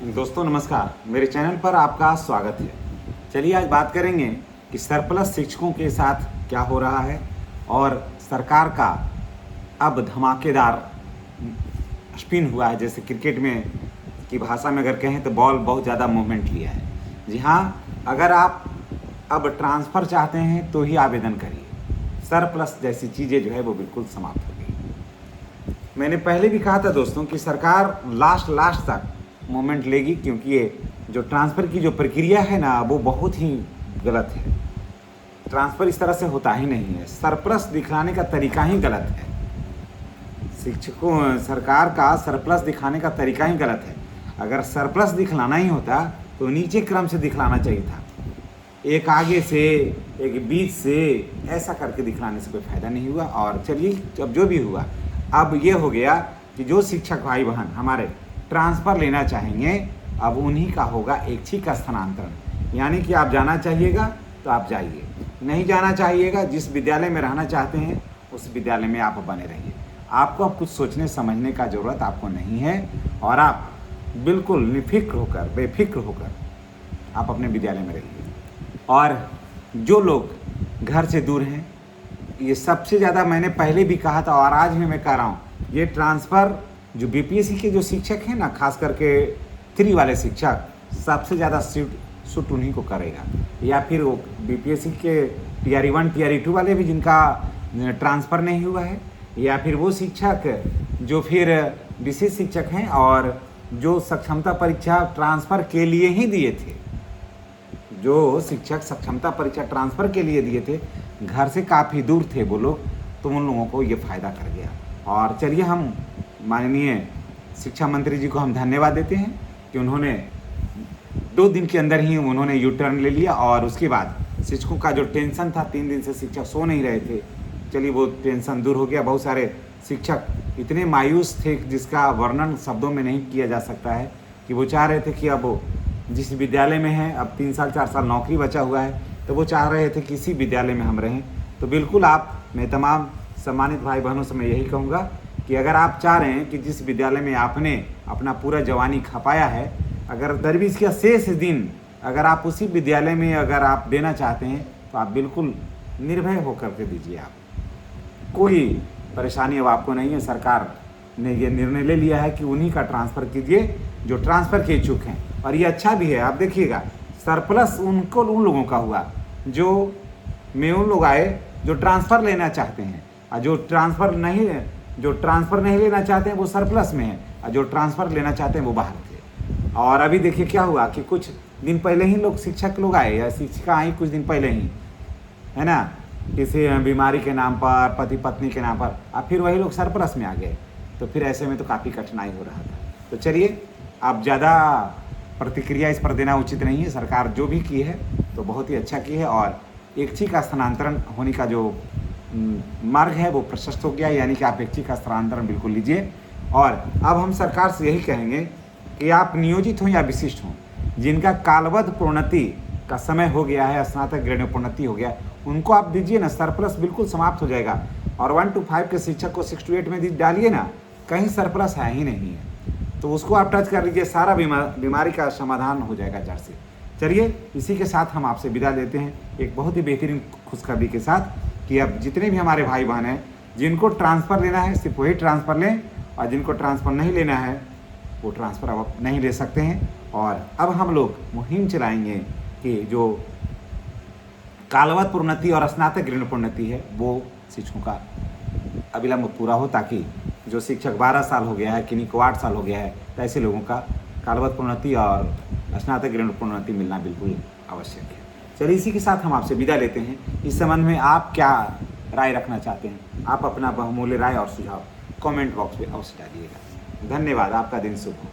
दोस्तों नमस्कार, मेरे चैनल पर आपका स्वागत है। चलिए आज बात करेंगे कि सरप्लस शिक्षकों के साथ क्या हो रहा है और सरकार का अब धमाकेदार स्पिन हुआ है। जैसे क्रिकेट में की भाषा में अगर कहें तो बॉल बहुत ज़्यादा मूवमेंट लिया है। जी हाँ, अगर आप अब ट्रांसफ़र चाहते हैं तो ही आवेदन करिए। सरप्लस जैसी चीज़ें जो है वो बिल्कुल समाप्त हो गई। मैंने पहले भी कहा था दोस्तों कि सरकार लास्ट तक मोमेंट लेगी, क्योंकि ये जो ट्रांसफ़र की जो प्रक्रिया है ना वो बहुत ही गलत है। ट्रांसफ़र इस तरह से होता ही नहीं है। सरप्लस दिखाने का तरीका ही गलत है। शिक्षकों सरकार का सरप्लस दिखाने का तरीका ही गलत है। अगर सरप्लस दिखलाना ही होता तो नीचे क्रम से दिखलाना चाहिए था। एक आगे से एक बीच से ऐसा करके दिखलाने से कोई फ़ायदा नहीं हुआ। और चलिए अब जो भी हुआ, अब ये हो गया कि जो शिक्षक भाई बहन हमारे ट्रांसफ़र लेना चाहेंगे अब उन्हीं का होगा ऐच्छिक स्थानांतरण। यानी कि आप जाना चाहिएगा तो आप जाइए, नहीं जाना चाहिएगा, जिस विद्यालय में रहना चाहते हैं उस विद्यालय में आप बने रहिए। आपको अब कुछ सोचने समझने का ज़रूरत आपको नहीं है और आप बिल्कुल निफिक्र होकर बेफिक्र होकर आप अपने विद्यालय में रहिए। और जो लोग घर से दूर हैं, ये सबसे ज़्यादा मैंने पहले भी कहा था और आज भी मैं कह रहा हूँ, ये ट्रांसफ़र जो बीपीएससी के जो शिक्षक हैं ना, खास करके 3 वाले शिक्षक, सबसे ज़्यादा सूट उन्हीं को करेगा। या फिर वो बीपीएससी के टीआरई 1 टीआरई 2 वाले भी जिनका ट्रांसफ़र नहीं हुआ है, या फिर वो शिक्षक जो फिर विशेष शिक्षक हैं और जो सक्षमता परीक्षा ट्रांसफ़र के लिए ही दिए थे। जो शिक्षक सक्षमता परीक्षा ट्रांसफ़र के लिए दिए थे, घर से काफ़ी दूर थे वो लोग, तो उन लोगों को ये फ़ायदा कर गया। और चलिए हम माननीय शिक्षा मंत्री जी को हम धन्यवाद देते हैं कि उन्होंने 2 दिन के अंदर ही उन्होंने यू टर्न ले लिया। और उसके बाद शिक्षकों का जो टेंशन था, 3 दिन से शिक्षक सो नहीं रहे थे, चलिए वो टेंशन दूर हो गया। बहुत सारे शिक्षक इतने मायूस थे जिसका वर्णन शब्दों में नहीं किया जा सकता है, कि वो चाह रहे थे कि अब वो जिस विद्यालय में हैं, अब 3 साल 4 साल नौकरी बचा हुआ है, तो वो चाह रहे थे कि इसी विद्यालय में हम रहें। तो बिल्कुल मैं तमाम सम्मानित भाई बहनों से मैं यही कहूँगा कि अगर आप चाह रहे हैं कि जिस विद्यालय में आपने अपना पूरा जवानी खपाया है, अगर दरवीज का शेष दिन अगर आप उसी विद्यालय में अगर आप देना चाहते हैं तो आप बिल्कुल निर्भय होकर के दीजिए। आप कोई परेशानी अब आपको नहीं है। सरकार ने ये निर्णय ले लिया है कि उन्हीं का ट्रांसफ़र कीजिए जो ट्रांसफ़र के इच्छुक हैं। और ये अच्छा भी है। आप देखिएगा, सरप्लस उन लोगों का हुआ जो में उन लोग आए जो ट्रांसफ़र लेना चाहते हैं, और जो ट्रांसफ़र नहीं लेना चाहते हैं वो सरप्लस में है, और जो ट्रांसफ़र लेना चाहते हैं वो बाहर थे। और अभी देखिए क्या हुआ कि कुछ दिन पहले ही शिक्षक लोग आए या शिक्षिका आई कुछ दिन पहले ही, है ना, किसी बीमारी के नाम पर, पति पत्नी के नाम पर, अब फिर वही लोग सरप्लस में आ गए। तो फिर ऐसे में तो काफ़ी कठिनाई हो रहा था। तो चलिए, अब ज़्यादा प्रतिक्रिया इस पर देना उचित नहीं है। सरकार जो भी की है तो बहुत ही अच्छा की है, और ऐच्छिक स्थानांतरण होने का जो मार्ग है वो प्रशस्त हो गया। यानी कि आप ऐच्छिक स्थानांतरण बिल्कुल लीजिए। और अब हम सरकार से यही कहेंगे कि आप नियोजित हों या विशिष्ट हों, जिनका कालबद्ध प्रोन्नति का समय हो गया है, स्नातक ग्रेड में प्रोन्नति हो गया, उनको आप दीजिए ना। सरप्लस बिल्कुल समाप्त हो जाएगा। और 1 to 5 के शिक्षक को 6 to 8 में डालिए ना, कहीं सरप्लस है ही नहीं है, तो उसको आप टच कर लीजिए, सारा बीमारी का समाधान हो जाएगा जड़ से। चलिए, इसी के साथ हम आपसे विदा लेते हैं एक बहुत ही बेहतरीन खुशखबरी के साथ कि अब जितने भी हमारे भाई बहन हैं जिनको ट्रांसफ़र लेना है सिर्फ वही ट्रांसफ़र लें, और जिनको ट्रांसफ़र नहीं लेना है वो ट्रांसफ़र अब नहीं ले सकते हैं। और अब हम लोग मुहिम चलाएंगे कि जो कालबद्ध प्रोन्नति और स्नातक ग्रेड प्रोन्नति है वो शिक्षकों का अविलंब पूरा हो, ताकि जो शिक्षक 12 साल हो गया है, किन्हीं को 8 साल हो गया है, तो ऐसे लोगों का कालबद्ध प्रोन्नति और स्नातक ग्रेड प्रोन्नति मिलना बिल्कुल आवश्यक है। चलिए, इसी के साथ हम आपसे विदा लेते हैं। इस संबंध में आप क्या राय रखना चाहते हैं, आप अपना बहुमूल्य राय और सुझाव कमेंट बॉक्स में अवश्य डालिएगा। धन्यवाद। आपका दिन शुभ हो।